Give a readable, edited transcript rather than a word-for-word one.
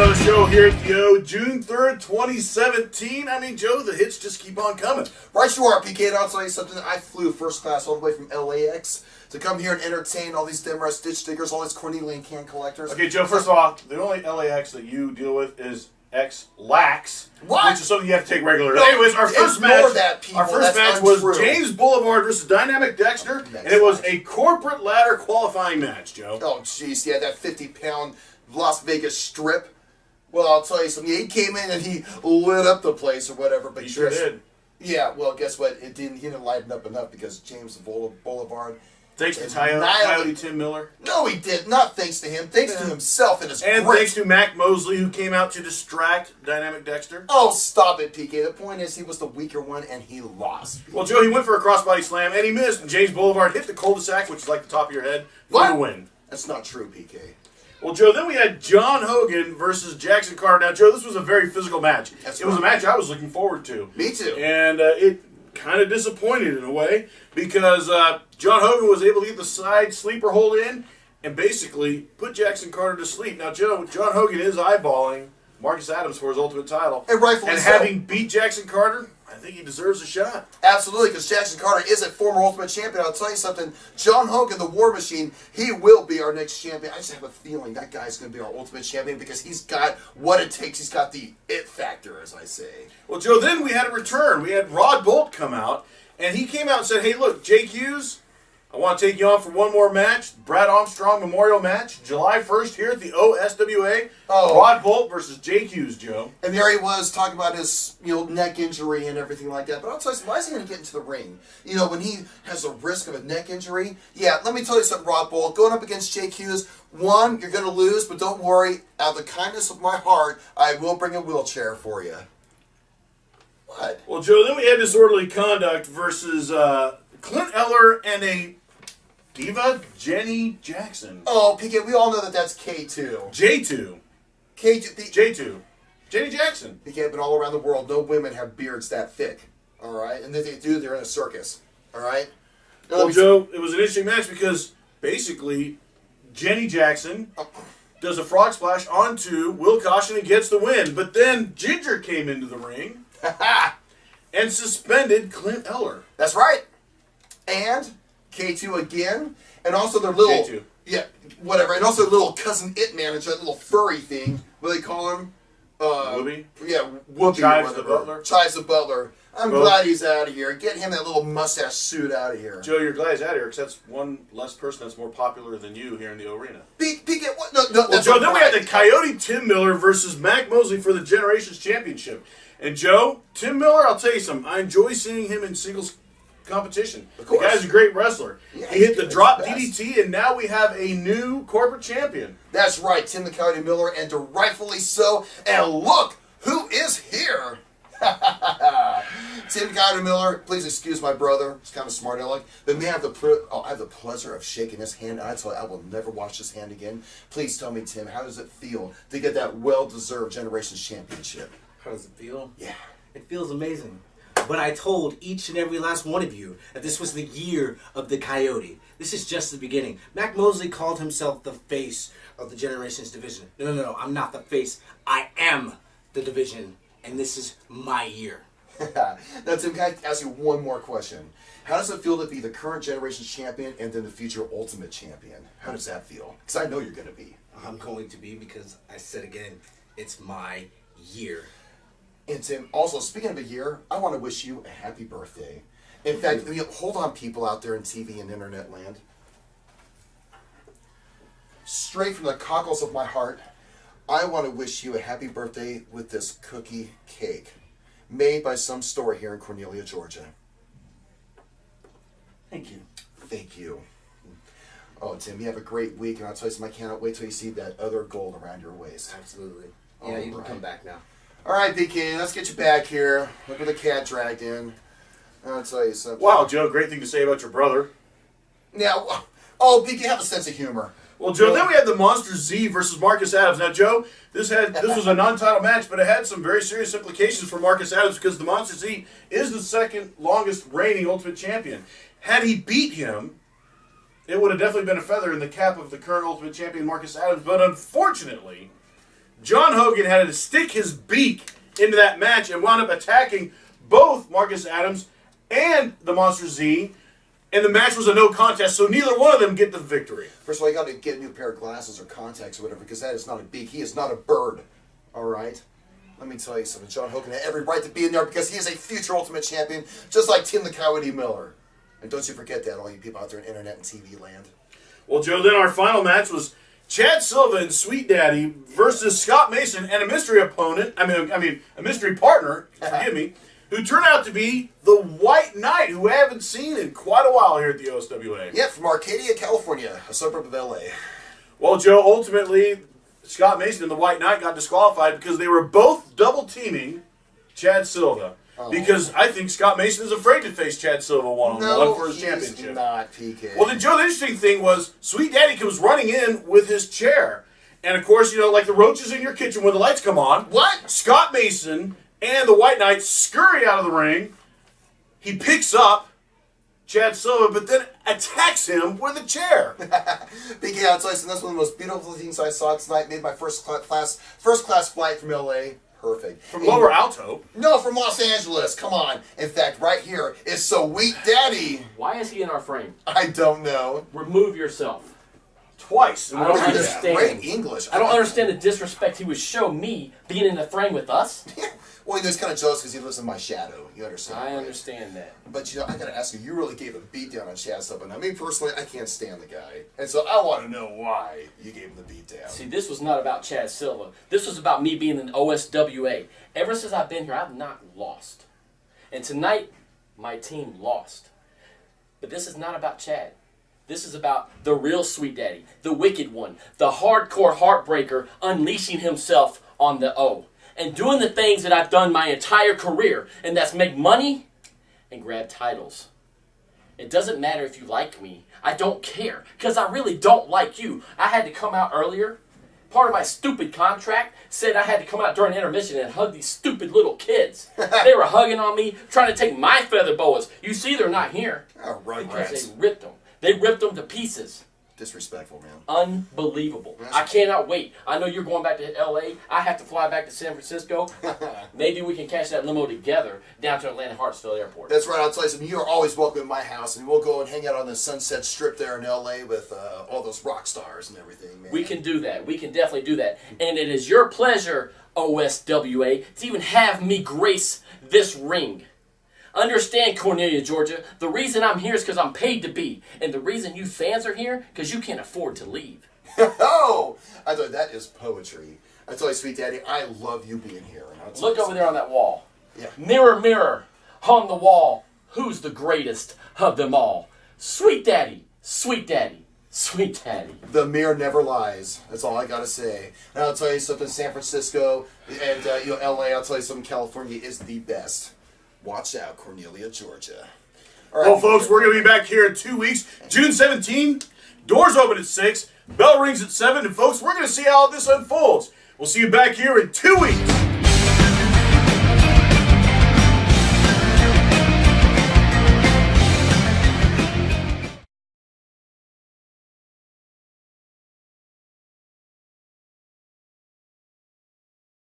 another show here at the O, June 3rd, 2017. I mean, Joe, the hits just keep on coming. Right you are, PK, and I'll tell you something. I flew first class all the way from LAX to come here and entertain all these Demar Stitch stickers, all these Cornelian can collectors. Okay, Joe, first of all, the only LAX that you deal with is X-Lax. What? Which is something you have to take regularly. No, Anyways, our first match, That's was untrue. James Boulevard versus Dynamic Dexter, and it was a corporate ladder qualifying match, Joe. Oh, jeez, yeah, that 50-pound Las Vegas strip. Well, I'll tell you something. He came in and he lit up the place or whatever. But He sure did. Yeah, well, guess what? He didn't lighten up enough because James Boulevard. Thanks to Coyote Tim Miller. No, he did. Not thanks to him. Thanks to himself and his And grit. thanks to Mac Mosley, who came out to distract Dynamic Dexter. Oh, stop it, PK. The point is he was the weaker one and he lost. Well, Joe, he went for a crossbody slam and he missed. And James Boulevard hit the cul-de-sac, which is like the top of your head, for the win. That's not true, PK. Well, Joe, then we had John Hogan versus Jackson Carter. Now, Joe, this was a very physical match. It was a match I was looking forward to. Me too. And it kind of disappointed in a way because John Hogan was able to get the side sleeper hold in and basically put Jackson Carter to sleep. Now, Joe, John Hogan is eyeballing Marcus Adams for his Ultimate title. And rightfully so. Having beat Jackson Carter, I think he deserves a shot. Absolutely, because Jackson Carter is a former Ultimate Champion. I'll tell you something. John Hogan, the War Machine, he will be our next champion. I just have a feeling that guy's going to be our Ultimate Champion because he's got what it takes. He's got the it factor, as I say. Well, Joe, then we had a return. We had Rod Bolt come out, and he came out and said, hey, look, Jake Hughes, I want to take you on for one more match, Brad Armstrong Memorial Match, July 1st here at the OSWA. Rod Bolt versus Jake Hughes, Joe. And there he was talking about his neck injury and everything like that. But I'll tell you something, why is he going to get into the ring? When he has a risk of a neck injury? Yeah, let me tell you something, Rod Bolt. Going up against Jake Hughes, one, you're going to lose, but don't worry. Out of the kindness of my heart, I will bring a wheelchair for you. What? Well, Joe, then we had Disorderly Conduct versus Clint Eller and a diva, Jenny Jackson. Oh, PK, we all know that that's K2. J2. J2. Jenny Jackson. PK, but all around the world, no women have beards that thick. All right? And if they do, they're in a circus. All right? Well, Joe, it was an interesting match because basically Jenny Jackson does a frog splash onto Will Caution and gets the win. But then Ginger came into the ring and suspended Clint Eller. That's right. And K2 again, and also their little K2. Yeah, whatever, and also their little cousin It Manager, that little furry thing. What do they call him? Whoopi? Yeah, Whoopi. Chives the Butler. Chives the Butler. I'm glad he's out of here. Get him that little mustache suit out of here. Joe, you're glad he's out of here because that's one less person that's more popular than you here in the arena. What? No, well, Joe, then we had the Coyote Tim Miller versus Mac Mosley for the Generations Championship. And Joe, Tim Miller, I'll tell you something. I enjoy seeing him in singles competition. The guy's a great wrestler. Yeah, he hit the drop DDT, and now we have a new corporate champion. That's right, Tim the Coyote Miller, and rightfully so. And look who is here. Tim Coyote Miller, please excuse my brother. He's kind of smart aleck. But may I have the pleasure of shaking his hand. I tell you, I will never wash his hand again. Please tell me, Tim, how does it feel to get that well-deserved Generations Championship? How does it feel? Yeah. It feels amazing. But I told each and every last one of you that this was the year of the Coyote. This is just the beginning. Mac Mosley called himself the face of the Generations division. No, I'm not the face. I am the division, and this is my year. Now, Tim, can I ask you one more question? How does it feel to be the current Generations champion and then the future Ultimate champion? How does that feel? Because I know you're going to be. I'm going to be because I said again, it's my year. And Tim, also, speaking of a year, I want to wish you a happy birthday. In fact, hold on, people out there in TV and internet land. Straight from the cockles of my heart, I want to wish you a happy birthday with this cookie cake made by some store here in Cornelia, Georgia. Thank you. Thank you. Oh, Tim, you have a great week, and I'll tell you something, I cannot wait till you see that other gold around your waist. Absolutely. Yeah, you can come back now. All right, BK, let's get you back here. Look at the cat dragged in. I'll tell you something. Wow, Joe, great thing to say about your brother. Now, oh, BK, have a sense of humor. Well, Joe, then we had the Monster Z versus Marcus Adams. Now, Joe, this was a non-title match, but it had some very serious implications for Marcus Adams because the Monster Z is the second longest reigning Ultimate Champion. Had he beat him, it would have definitely been a feather in the cap of the current Ultimate Champion, Marcus Adams. But unfortunately, John Hogan had to stick his beak into that match and wound up attacking both Marcus Adams and the Monster Z. And the match was a no contest, so neither one of them get the victory. First of all, you got to get a new pair of glasses or contacts or whatever, because that is not a beak. He is not a bird. All right? Let me tell you something. John Hogan had every right to be in there because he is a future Ultimate Champion, just like Tim the Coyote Miller. And don't you forget that, all you people out there in internet and TV land. Well, Joe, then our final match was Chad Silva and Sweet Daddy versus Scott Mason and a mystery opponent. I mean, a mystery partner. Forgive me. Who turned out to be the White Knight, who I haven't seen in quite a while here at the OSWA. Yeah, from Arcadia, California, a suburb of L.A. Well, Joe, ultimately, Scott Mason and the White Knight got disqualified because they were both double-teaming Chad Silva. Oh. Because I think Scott Mason is afraid to face Chad Silva one-on-one for his championship. No, not, PK. Well, then, Joe, the interesting thing was Sweet Daddy comes running in with his chair. And, of course, you know, like the roaches in your kitchen when the lights come on. What? Scott Mason and the White Knight scurry out of the ring. He picks up Chad Silva, but then attacks him with a chair. PK, I'll tell you, that's one of the most beautiful things I saw tonight. Made my first class flight from L.A. Perfect. From Lower Alto? No, from Los Angeles. Come on. In fact, right here is Sweet Daddy. Why is he in our frame? I don't know. Remove yourself. Twice. I don't understand. Great English. I don't understand the disrespect he would show me being in the frame with us. Well, you know, he's kind of jealous because he lives in my shadow. You understand? I understand that. But, you know, I got to ask you, you really gave a beatdown on Chad Silva. Now, me personally, I can't stand the guy. And so I want to know why you gave him the beatdown. See, this was not about Chad Silva. This was about me being in OSWA. Ever since I've been here, I've not lost. And tonight, my team lost. But this is not about Chad. This is about the real Sweet Daddy, the wicked one, the hardcore heartbreaker unleashing himself on the O. And doing the things that I've done my entire career, and that's make money and grab titles. It doesn't matter if you like me. I don't care, because I really don't like you. I had to come out earlier. Part of my stupid contract said I had to come out during intermission and hug these stupid little kids. They were hugging on me, trying to take my feather boas. You see they're not here. Oh, right, because they ripped them. They ripped them to pieces. Disrespectful, man. Unbelievable. I cannot wait. I know you're going back to L.A. I have to fly back to San Francisco. Maybe we can catch that limo together down to Atlanta Hartsfield Airport. That's right. I'll tell you something. You are always welcome in my house, and we'll go and hang out on the Sunset Strip there in L.A. with all those rock stars and everything, man. We can do that. We can definitely do that. And it is your pleasure, OSWA, to even have me grace this ring. Understand, Cornelia, Georgia, the reason I'm here is because I'm paid to be. And the reason you fans are here, because you can't afford to leave. Oh! I thought that is poetry. I tell you, Sweet Daddy, I love you being here. And look over there on that wall. Yeah. Mirror, mirror, on the wall, who's the greatest of them all? Sweet Daddy, Sweet Daddy, Sweet Daddy. The mirror never lies. That's all I gotta say. And I'll tell you something, San Francisco and LA, I'll tell you something, California is the best. Watch out, Cornelia, Georgia. All right, well, folks, we're going to be back here in 2 weeks. June 17th. Doors open at 6. Bell rings at 7. And, folks, we're going to see how this unfolds. We'll see you back here in 2 weeks.